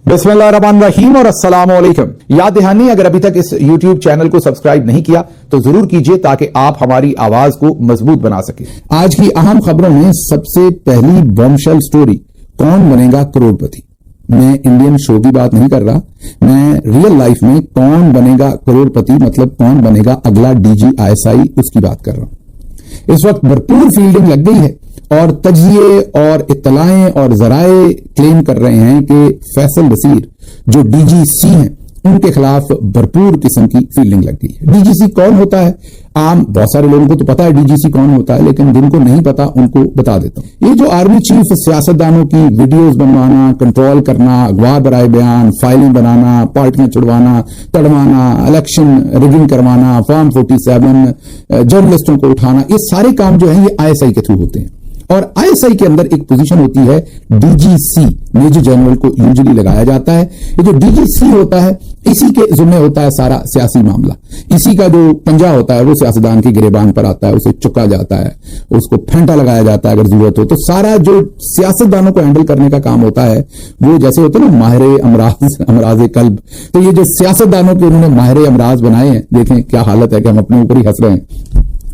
बिस्मिल्लाहिर्रहमानिर्रहीम और अस्सलाम वालेकुम। याद दहानी, अगर अभी तक इस YouTube चैनल को सब्सक्राइब नहीं किया तो जरूर कीजिए ताकि आप हमारी आवाज को मजबूत बना सके। आज की अहम खबरों में सबसे पहली बॉम्बशेल स्टोरी, कौन बनेगा करोड़पति। मैं इंडियन शो की बात नहीं कर रहा, मैं रियल लाइफ में कौन बनेगा करोड़पति मतलब कौन बनेगा अगला DGISI उसकी बात कर रहा हूं। इस वक्त भरपूर फील्डिंग लग गई है और तजिए और इत्तलाएं और जराए क्लेम कर रहे हैं कि फैसल नसीर जो DGC हैं उनके खिलाफ भरपूर किस्म की फील्डिंग लग गई है। DGC कौन होता है? आम बहुत सारे लोगों को तो पता है DGC कौन होता है, लेकिन जिनको नहीं पता उनको बता देता हूं। ये जो आर्मी चीफ सियासतदानों की वीडियोस बनवाना, कंट्रोल करना, अगवा बराए बयान, फाइलें बनाना, पार्टियां छुड़वाना, तड़वाना, इलेक्शन रिगिंग करवाना, फॉर्म 47, जर्नलिस्टों को उठाना, ये सारे काम जो है ये ISI के थ्रू होते हैं। और ISI के अंदर एक पोजीशन होती है DGC, मेजर जनरल को यूजुअली लगाया जाता है। ये जो DGC होता है इसी के जिम्मे होता है सारा सियासी मामला। इसी का जो पंजा होता है वो सियासतदान की गिरेबान पर आता है, उसे चुका जाता है, उसको फेंटा लगाया जाता है अगर जरूरत हो। तो सारा जो सियासतदानों को हैंडल करने का काम होता है वो जैसे होते हैं ना माहिरे अमराज कल्ब, तो ये जो सियासतदानों के उन्होंने माहिरे अमराज बनाए हैं, देखें क्या हालत है कि हम अपने ऊपर ही हंस रहे हैं,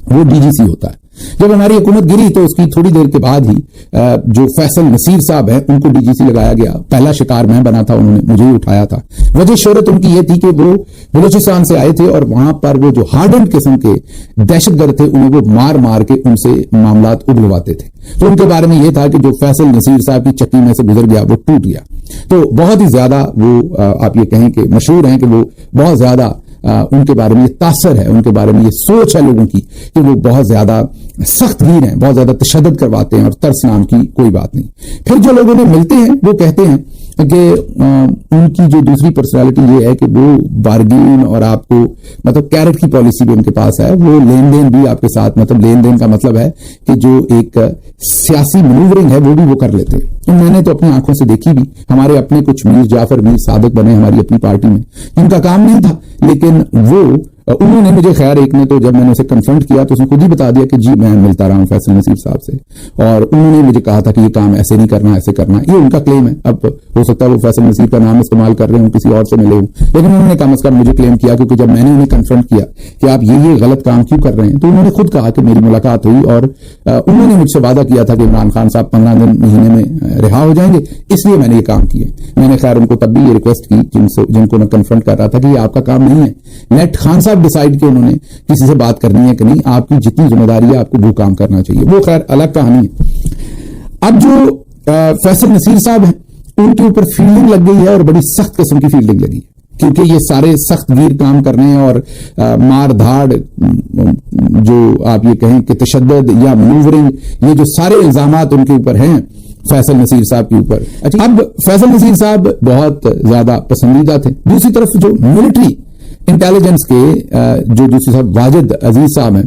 वो DGC होता है। जब हमारी हुकूमत गिरी तो उसकी थोड़ी देर के बाद ही जो फैसल नसीर साहब हैं उनको DGC लगाया गया। पहला शिकार मैं बना था, उन्होंने मुझे ही उठाया था। वजह शोहरत उनकी ये थी कि वो बलूचिस्तान से आए थे और वहां पर वो जो हार्डेंड किस्म के दहशतगर्द थे उन्हें वो मार मार के उनसे मामलात उगलवाते थे। तो उनके बारे में यह था कि जो फैसल नसीर साहब की चक्की में से गुजर गया वो टूट गया। तो बहुत ही ज्यादा वो आप ये कहें कि मशहूर हैं कि वो बहुत ज्यादा उनके बारे में ये तासर है, उनके बारे में ये सोच है लोगों की कि वो बहुत ज्यादा सख्त वीर हैं, बहुत ज्यादा तशद्दुद करवाते हैं और तरस नाम की कोई बात नहीं। फिर जो लोगों ने मिलते हैं वो कहते हैं कि उनकी जो दूसरी पर्सनालिटी ये है कि वो बार्गेन और आपको मतलब कैरेट की पॉलिसी भी उनके पास है। वो लेन देन भी आपके साथ, मतलब लेन देन का मतलब है कि जो एक सियासी मैनूवरिंग है वो भी वो कर लेते हैं। तो मैंने तो अपनी आंखों से देखी भी, हमारे अपने कुछ मीर जाफर मीर सादक बने हमारी अपनी पार्टी में, इनका काम नहीं था, लेकिन उन्होंने मुझे, खैर एक ने तो जब मैंने उसे कन्फ्रंट किया तो उसने खुद ही बता दिया कि जी मैं मिलता रहा हूं फैसल नसीर साहब से, और उन्होंने मुझे कहा था कि ये काम ऐसे नहीं करना, ऐसे करना। ये उनका क्लेम है। अब हो सकता है वो फैसल नसीर का नाम इस्तेमाल कर रहे हो, किसी और से मिले हो, लेकिन उन्होंने कम से कम मुझे क्लेम किया, क्योंकि जब मैंने उन्हें कन्फ्रंट किया कि आप ये गलत काम क्यों कर रहे हैं तो उन्होंने खुद कहा कि मेरी मुलाकात हुई और उन्होंने मुझसे वादा किया था कि इमरान खान साहब 15 दिन महीने में रिहा हो जाएंगे, इसलिए मैंने ये काम किए। मैंने खैर उनको तब भी ये रिक्वेस्ट की जिनको मैं कन्फ्रंट कर रहा था कि ये आपका काम नहीं है, लेट खान साहब डिसाइड कि उन्होंने किसी से बात करनी है कि नहीं, आपकी जितनी जिम्मेदारी है आपको वो काम करना चाहिए। वो खैर अलग कहानी है। अब जो फैसल नसीर साहब हैं उनके ऊपर फील्डिंग लग गई है और बड़ी सख्त किस्म की फील्डिंग लगी है, क्योंकि ये सारे सख्त वीर काम कर रहे हैं और मार धाड़, जो आप ये कहें कि तशद्दुद या मैनूवरिंग, ये जो सारे इल्जामात उनके ऊपर हैं फैसल नसीर साहब के ऊपर। अच्छा, अब फैसल नसीर साहब बहुत ज्यादा पसंदीदा थे। दूसरी तरफ जो मिलिट्री इंटेलिजेंस के जो दूसरी साहब वाजिद अजीज साहब हैं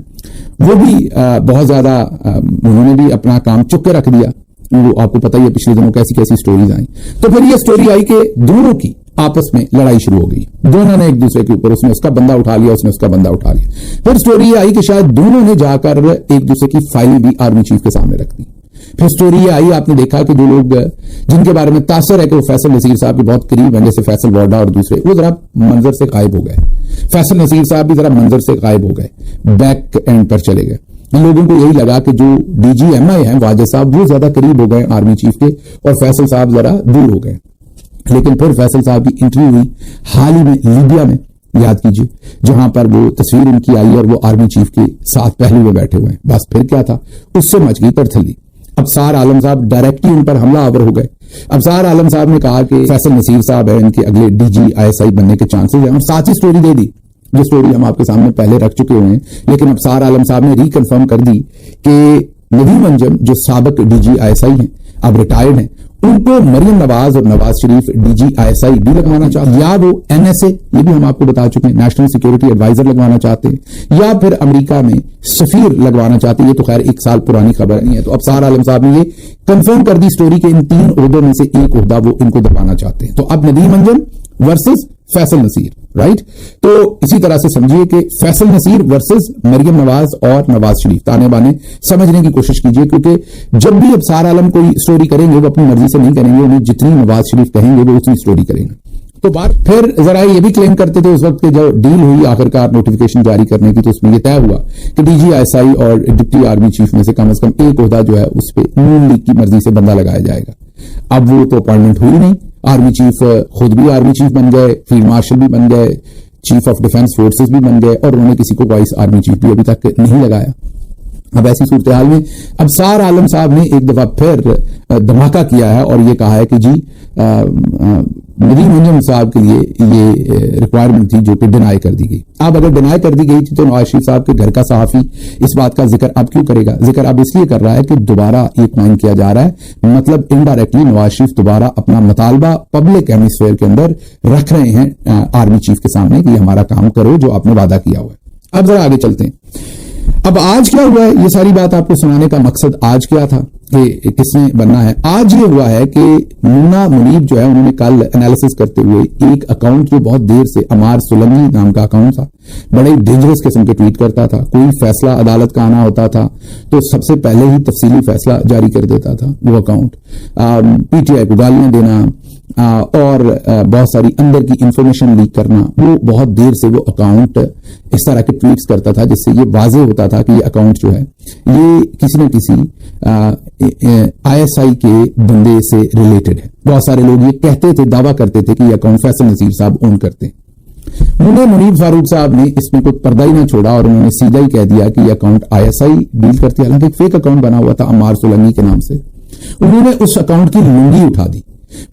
वो भी बहुत ज्यादा उन्होंने भी अपना काम चुप के रख दिया। वो आपको पता ही है पिछले दिनों कैसी कैसी स्टोरीज आई। तो फिर ये स्टोरी आई कि दोनों की आपस में लड़ाई शुरू हो गई, दोनों ने एक दूसरे के ऊपर, उसने उसका बंदा उठा लिया, उसने उसका बंदा उठा लिया। फिर स्टोरी ये आई कि शायद दोनों ने जाकर एक दूसरे की फाइलें भी आर्मी चीफ के सामने रख दी। फिर स्टोरी ये आई, आपने देखा कि जो लोग जिनके बारे में तासर है कि वो फैसल नसीर साहब के बहुत करीब हैं, जैसे फैसल वाडा और दूसरे, वो जरा मंजर से गायब हो गए। फैसल नसीर साहब भी जरा मंजर से गायब हो गए, बैक एंड पर चले गए। लोगों को यही लगा कि जो DGMI हैं वाजिद साहब वो ज्यादा करीब हो गए आर्मी चीफ के और फैसल साहब जरा दूर हो गए। लेकिन फिर फैसल साहब की इंटरव्यू हुई हाल ही में लीबिया में, याद कीजिए, जहां पर वो तस्वीर उनकी आई और वो आर्मी चीफ के साथ पहलू में बैठे हुए हैं। बस फिर क्या था, उससे मच गई तरथली। अफसार आलम साहब डायरेक्टली उन पर हमला आवर हो गए। अफसार आलम साहब ने कहा कि फैसल नसीर साहब है, इनके अगले DGISI बनने के चांसेस हैं, और साथ ही स्टोरी दे दी जो स्टोरी हम आपके सामने पहले रख चुके हुए हैं। लेकिन अफसार आलम साहब ने रिकन्फर्म कर दी कि नदीम अंजम जो साबिक DGISI हैं, अब रिटायर्ड हैं, उनको मरियम नवाज और नवाज शरीफ DGISI भी लगवाना चाहते, या वो NSA, ये भी हम आपको बता चुके हैं, नेशनल सिक्योरिटी एडवाइजर लगवाना चाहते हैं, या फिर अमेरिका में सफीर लगवाना चाहते हैं। ये तो खैर 1 साल पुरानी खबर नहीं है। तो अफसार आलम साहब ने ये कंफर्म कर दी स्टोरी के इन 3 ओहदों में से एक ओहदा वो इनको दबाना चाहते हैं। तो अब नदीम अंजम वर्सेस फैसल नसीर। राइट। तो इसी तरह से समझिए कि फैसल नसीर वर्सेस मरियम नवाज और नवाज शरीफ, ताने बाने समझने की कोशिश कीजिए, क्योंकि जब भी अब सार आलम कोई स्टोरी करेंगे वो अपनी मर्जी से नहीं करेंगे, उन्हें जितनी नवाज शरीफ कहेंगे वो उतनी स्टोरी करेंगे। तो बात फिर जरा ये भी क्लेम करते थे उस वक्त के जो डील हुई आखिरकार नोटिफिकेशन जारी करने की, तो उसमें यह तय हुआ कि DGISI और डिप्टी आर्मी चीफ में से कम एक ओहदा जो है उस पर नून लीग की मर्जी से बंदा लगाया जाएगा। अब वो तो अपॉइंटमेंट हुई नहीं, आर्मी चीफ खुद भी आर्मी चीफ बन गए, फील्ड मार्शल भी बन गए, चीफ ऑफ डिफेंस फोर्सेस भी बन गए, और उन्होंने किसी को वाइस आर्मी चीफ भी अभी तक नहीं लगाया। अब ऐसी सूरत हाल में अब सार आलम साहब ने एक दफा फिर धमाका किया है और ये कहा है कि जी नदीम अंजम साहब के लिए ये रिक्वायरमेंट थी जो कि डिनाई कर दी गई। अब अगर डिनाई कर दी गई थी तो नवाज शरीफ साहब के घर का सहाफी इस बात का जिक्र अब क्यों करेगा? जिक्र अब इसलिए कर रहा है कि दोबारा ये क्वाइन किया जा रहा है, मतलब इनडायरेक्टली नवाज शरीफ दोबारा अपना मुतालबा पब्लिक हेमिस्फीयर के अंदर रख रहे हैं आर्मी चीफ के सामने कि हमारा काम करो जो आपने वादा किया हुआ है। अब जरा आगे चलते हैं। अब आज क्या हुआ है, ये सारी बात आपको सुनाने का मकसद आज क्या था कि किसने बनना है। आज ये हुआ है कि मुन्ना मुनीब जो है उन्होंने कल एनालिसिस करते हुए एक अकाउंट जो बहुत देर से अमार सुलंगी नाम का अकाउंट था, बड़े डेंजरस किस्म के ट्वीट करता था, कोई फैसला अदालत का आना होता था तो सबसे पहले ही तफसीली फैसला जारी कर देता था वो अकाउंट, PTI को गालियां देना और बहुत सारी अंदर की इंफॉर्मेशन लीक करना, वो बहुत देर से वो अकाउंट इस तरह के ट्वीट्स करता था जिससे ये वाज़ेह होता था कि ये अकाउंट जो है ये किसी न किसी ISI के बंदे से रिलेटेड है। बहुत सारे लोग ये कहते थे, दावा करते थे कि ये अकाउंट फैसल नसीर साहब ओन करते हैं। मुन्ना मुनीब फारूक साहब ने इसमें कोई पर्दा ही ना छोड़ा और उन्होंने सीधा ही कह दिया कि ये अकाउंट ISI डील करती है। हालांकि एक फेक अकाउंट बना हुआ था अमार सुलंगी के नाम से, उन्होंने उस अकाउंट की लुंगी उठा दी।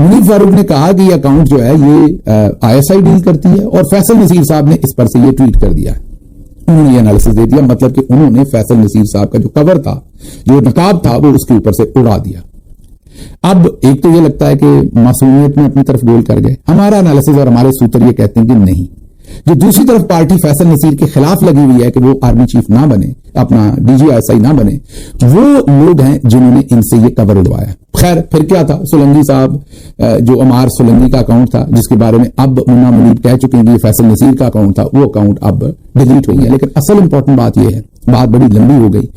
मुनीब फारूक ने कहा कि ये अकाउंट जो है ये ISI डील करती है और फैसल नसीर साहब ने इस पर से ये ट्वीट कर दिया है। उन्होंने ये एनालिसिस दे दिया, मतलब कि उन्होंने फैसल नसीर साहब का जो कवर था, जो नकाब था, वो उसके ऊपर से उड़ा दिया। अब एक तो ये लगता है कि मासूमियत में अपनी तरफ गोल कर गए। हमारा एनालिसिस और हमारे सूत्र ये कहते हैं कि नहीं। जो दूसरी तरफ पार्टी फैसल नसीर के खिलाफ लगी हुई है कि वो आर्मी चीफ ना बने, अपना DGISI ना बने, वो लोग हैं जिन्होंने इनसे ये कवर उड़वाया। खैर फिर क्या था, सुलंगी साहब जो अमार सुलंगी का अकाउंट था जिसके बारे में अब मुन्ना मुनीब कह चुके हैं कि ये फैसल नसीर का अकाउंट था, वो अकाउंट अब डिलीट हो गया। लेकिन असल इंपॉर्टेंट बात यह है, बात बड़ी लंबी हो गई,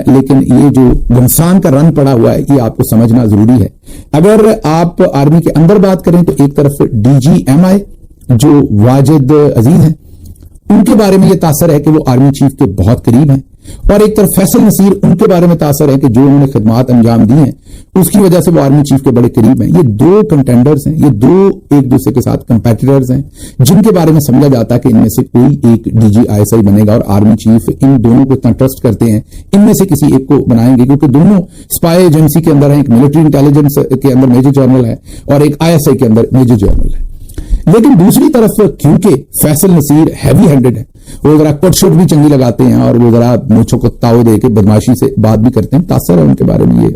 लेकिन ये जो घमसान का रन पड़ा हुआ है ये आपको समझना जरूरी है। अगर आप आर्मी के अंदर बात करें तो एक तरफ DGMI जो वाजिद अजीज हैं उनके बारे में यह तासर है कि वो आर्मी चीफ के बहुत करीब हैं, और एक तरफ फैसल नसीर उनके बारे में तासर है कि जो उन्होंने खिदमात अंजाम दी हैं उसकी वजह से वो आर्मी चीफ के बड़े करीब हैं। ये दो कंटेंडर्स हैं, ये दो एक दूसरे के साथ कंपेटिटर्स हैं जिनके बारे में समझा जाता है कि इनमें से कोई एक DGISI बनेगा और आर्मी चीफ इन दोनों को इतना ट्रस्ट करते हैं इनमें से किसी एक को बनाएंगे, क्योंकि दोनों स्पाई एजेंसी के अंदर है, एक मिलिट्री इंटेलिजेंस के अंदर मेजर जनरल है और एक ISI के अंदर मेजर जनरल है। लेकिन दूसरी तरफ क्योंकि फैसल नसीर हैवी हैंडेड है, वो जरा कटशुट भी चंगी लगाते हैं और वो जरा मुझको ताव दे के बदमाशी से बात भी करते हैं, तासर है उनके बारे में ये।